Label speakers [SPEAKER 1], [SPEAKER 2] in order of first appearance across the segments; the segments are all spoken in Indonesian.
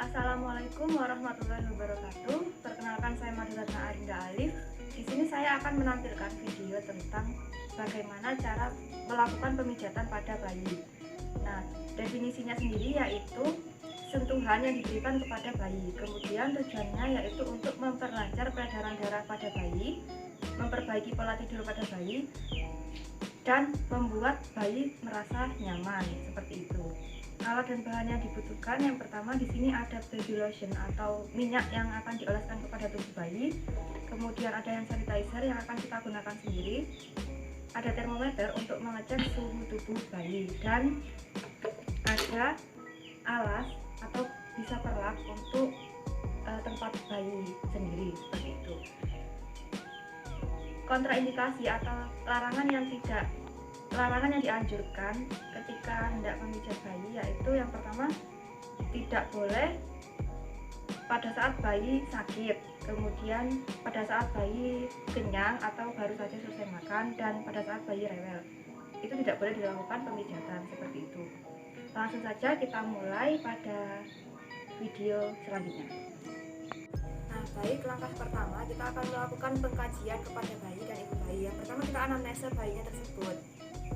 [SPEAKER 1] Assalamualaikum warahmatullahi wabarakatuh. Perkenalkan, saya Madhuratna Arinda Alif. Di sini saya akan menampilkan video tentang bagaimana cara melakukan pemijatan pada bayi. Nah, definisinya sendiri yaitu sentuhan yang diberikan kepada bayi. Kemudian tujuannya yaitu untuk memperlancar peredaran darah pada bayi, memperbaiki pola tidur pada bayi, dan membuat bayi merasa nyaman, seperti itu. Alat dan bahan yang dibutuhkan, yang pertama di sini ada baby lotion atau minyak yang akan dioleskan kepada tubuh bayi. Kemudian ada hand sanitizer yang akan kita gunakan sendiri. Ada termometer untuk mengecek suhu tubuh bayi, dan ada alas atau bisa perlak untuk tempat bayi sendiri, seperti itu. Kontraindikasi atau larangan yang dianjurkan ketika hendak memijat bayi yaitu yang pertama, tidak boleh pada saat bayi sakit, kemudian pada saat bayi kenyang atau baru saja selesai makan, dan pada saat bayi rewel. Itu tidak boleh dilakukan pemijatan seperti itu. Langsung saja kita mulai pada video selanjutnya. Nah, baik, langkah pertama kita akan melakukan pengkajian kepada bayi dan ibu bayi. Yang pertama, kita anamnesa bayinya tersebut.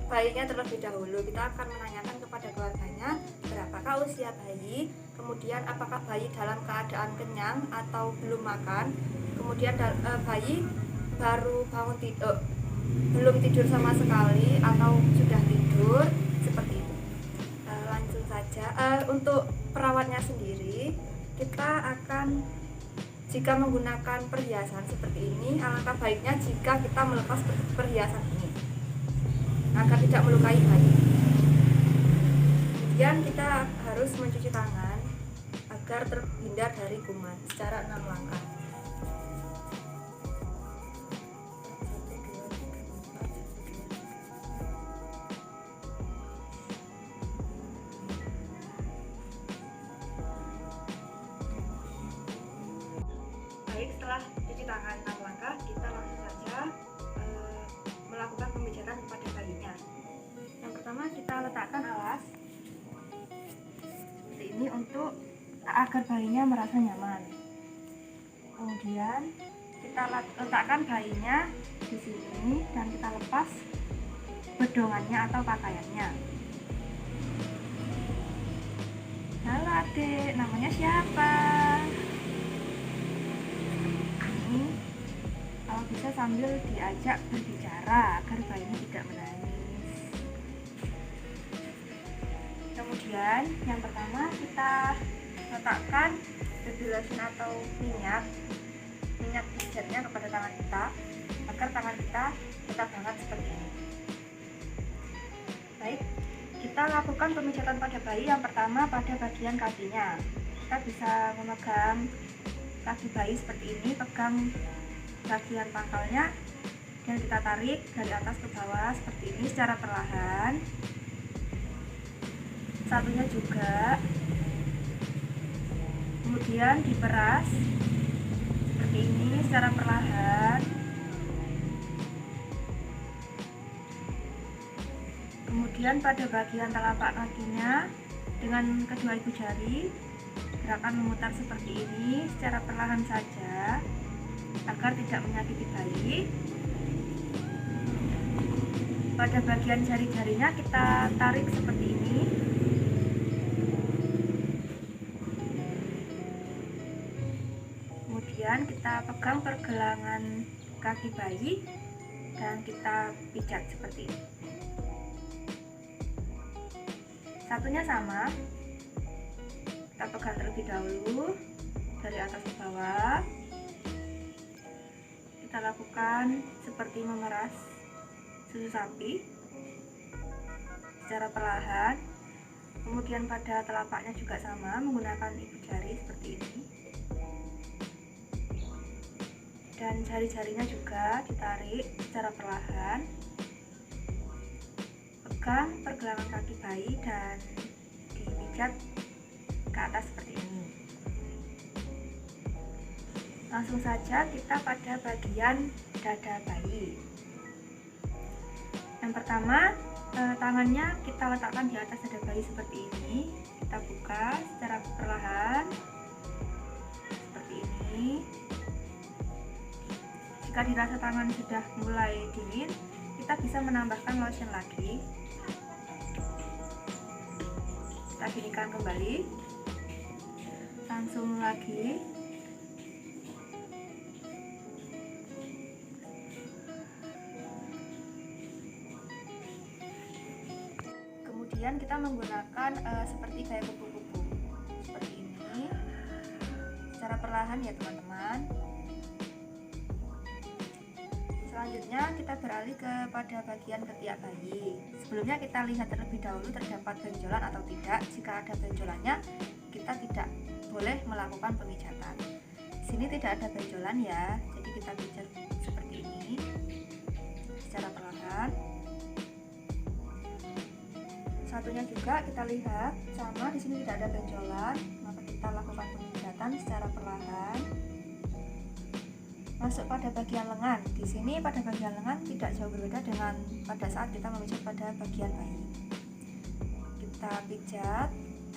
[SPEAKER 1] Bayinya terlebih dahulu kita akan menanyakan kepada keluarganya berapakah usia bayi, kemudian apakah bayi dalam keadaan kenyang atau belum makan, kemudian bayi baru bangun tidur, belum tidur sama sekali atau sudah tidur, seperti itu. Langsung saja, untuk perawatnya sendiri kita akan, jika menggunakan perhiasan seperti ini, alangkah baiknya jika kita melepas perhiasan ini agar tidak melukai bayi. Kemudian kita harus mencuci tangan agar terhindar dari kuman secara 6 langkah. Baik, setelah cuci tangan 6 langkah, kita langsung saja melakukan pemijatan kepada bayinya. Yang pertama, kita letakkan alas seperti ini untuk agar bayinya merasa nyaman. Kemudian kita letakkan bayinya di sini dan kita lepas bedongannya atau pakaiannya. Halo adik, namanya siapa? Kalau bisa sambil diajak berbicara agar bayinya tidak menangis. Kemudian yang pertama, kita letakkan baby lotion atau minyak pijatnya kepada tangan kita agar tangan kita tetap hangat seperti ini. Baik, kita lakukan pemijatan pada bayi. Yang pertama pada bagian kakinya. Kita bisa memegang kaki bayi seperti ini, pegang bagian pangkalnya dan kita tarik dari atas ke bawah seperti ini secara perlahan. Satunya juga, kemudian diperas seperti ini secara perlahan. Kemudian pada bagian telapak kakinya dengan kedua ibu jari gerakan memutar seperti ini secara perlahan saja agar tidak menyakiti bayi. Pada bagian jari-jarinya kita tarik seperti ini. Kemudian kita pegang pergelangan kaki bayi dan kita pijat seperti ini. Satunya sama, kita pegang terlebih dahulu dari atas ke bawah. Kita lakukan seperti memeras susu sapi secara perlahan. Kemudian pada telapaknya juga sama, menggunakan ibu jari seperti ini, dan jari-jarinya juga ditarik secara perlahan. Pegang pergelangan kaki bayi dan dipijat ke atas seperti ini. Langsung saja kita pada bagian dada bayi. Yang pertama, tangannya kita letakkan di atas dada bayi seperti ini. Kita buka secara perlahan ini. Jika dirasa tangan sudah mulai dingin, kita bisa menambahkan lotion lagi. Kita dinginkan kembali, langsung lagi. Kemudian kita menggunakan seperti kayak kupu-kupu seperti ini, secara perlahan ya teman-teman. Selanjutnya kita beralih kepada bagian ketiak bayi. Sebelumnya kita lihat terlebih dahulu terdapat benjolan atau tidak. Jika ada benjolannya, kita tidak boleh melakukan pemijatan. Di sini tidak ada benjolan ya, jadi kita pijat seperti ini secara perlahan. Satunya juga kita lihat sama, di sini tidak ada benjolan, maka kita lakukan pemijatan secara perlahan. Masuk pada bagian lengan. Di sini pada bagian lengan tidak jauh berbeda dengan pada saat kita memijat pada bagian bayi. Kita pijat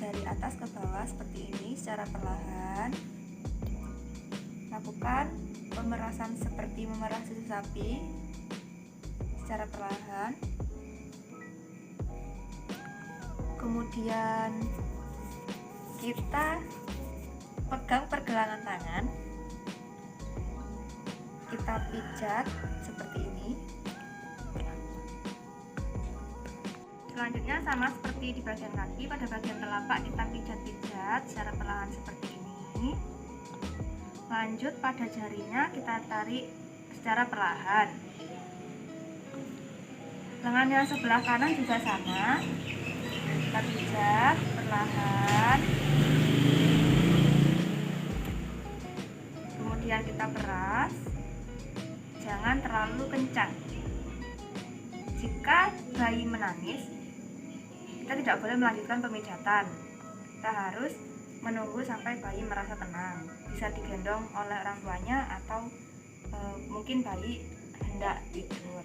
[SPEAKER 1] dari atas ke bawah seperti ini secara perlahan. Lakukan pemerasan seperti memerah susu sapi secara perlahan. Kemudian kita pegang pergelangan tangan, kita pijat seperti ini. Selanjutnya sama seperti di bagian kaki, pada bagian telapak kita pijat-pijat secara perlahan seperti ini. Lanjut pada jarinya kita tarik secara perlahan. Lengan yang sebelah kanan juga sama, kita pijat perlahan. Kemudian kita peras, jangan terlalu kencang. Jika bayi menangis, kita tidak boleh melanjutkan pemijatan. Kita harus menunggu sampai bayi merasa tenang, bisa digendong oleh orang tuanya atau mungkin bayi hendak tidur.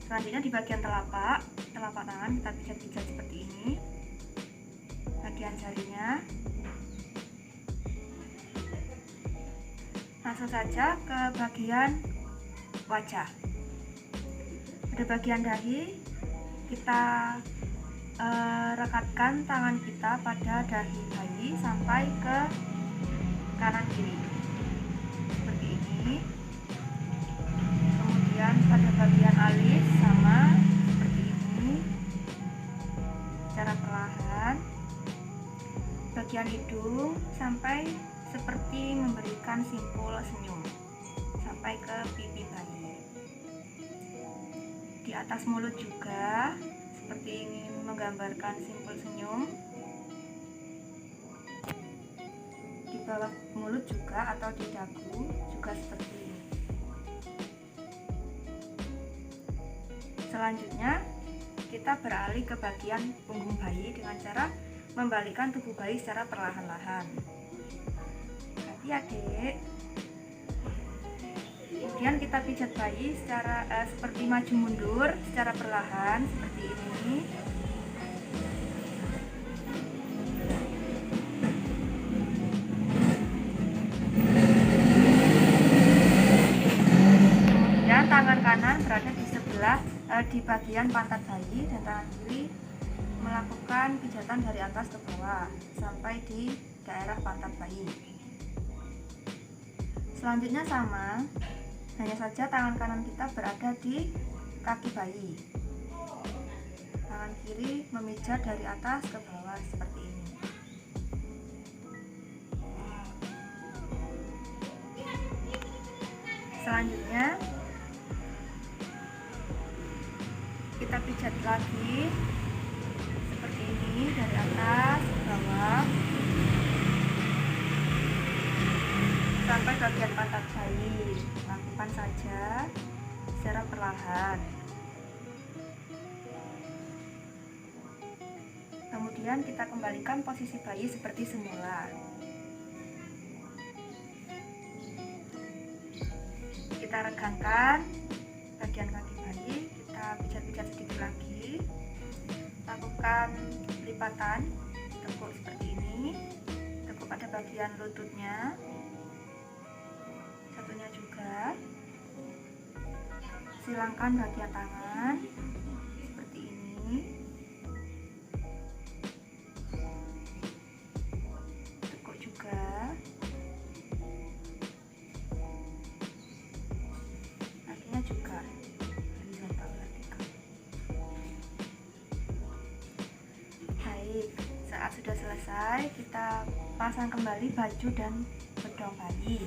[SPEAKER 1] Selanjutnya di bagian telapak tangan kita pijat-pijat seperti ini, bagian jarinya. Langsung saja ke bagian wajah. Pada bagian dahi kita rekatkan tangan kita pada dahi bayi sampai ke kanan kiri seperti ini. Kemudian pada bagian alis sama seperti ini secara perlahan. Bagian hidung sampai seperti memberikan simpul senyum sampai ke pipi bayi. Di atas mulut juga seperti ingin menggambarkan simpul senyum. Di bawah mulut juga atau di dagu juga seperti ini. Selanjutnya kita beralih ke bagian punggung bayi dengan cara membalikkan tubuh bayi secara perlahan-lahan. Hati adik. Kemudian kita pijat bayi secara seperti maju mundur secara perlahan seperti ini. Kemudian tangan kanan berada di sebelah di bagian pantat bayi dan tangan kiri melakukan pijatan dari atas ke bawah sampai di daerah pantat bayi. Selanjutnya sama, hanya saja tangan kanan kita berada di kaki bayi. Tangan kiri memijat dari atas ke bawah seperti ini. Selanjutnya kita pijat lagi seperti ini dari atas ke bawah sampai bagian pantat bayi. Lakukan saja secara perlahan. Kemudian kita kembalikan posisi bayi seperti semula. Kita regangkan bagian kaki bayi, kita pijat-pijat sedikit lagi. Lakukan lipatan, tekuk seperti ini, tekuk pada bagian lututnya. satunya juga. Silangkan bagian tangan seperti ini. Tekuk juga. Kakinya juga horizontal vertikal. Baik, saat sudah selesai kita pasang kembali baju dan bedong bayi.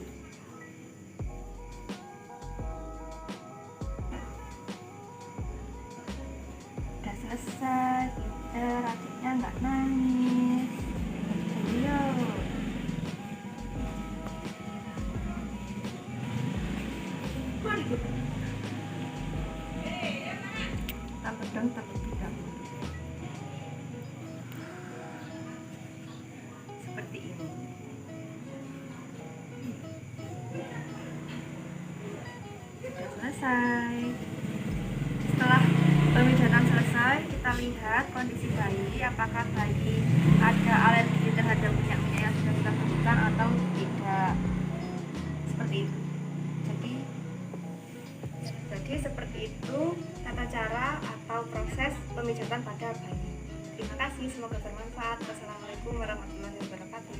[SPEAKER 1] Udah selesai, pinter, adiknya nggak nangis. Yo. Kita bedong terlebih dahulu. Seperti ini. Sudah selesai. Setelah pemijatan selesai, kita lihat kondisi bayi, apakah bayi ada alergi terhadap minyak-minyak yang sudah kita temukan atau tidak. Seperti itu. Jadi seperti itu tata cara atau proses pemijatan pada bayi. Terima kasih, semoga bermanfaat. Wassalamualaikum warahmatullahi wabarakatuh.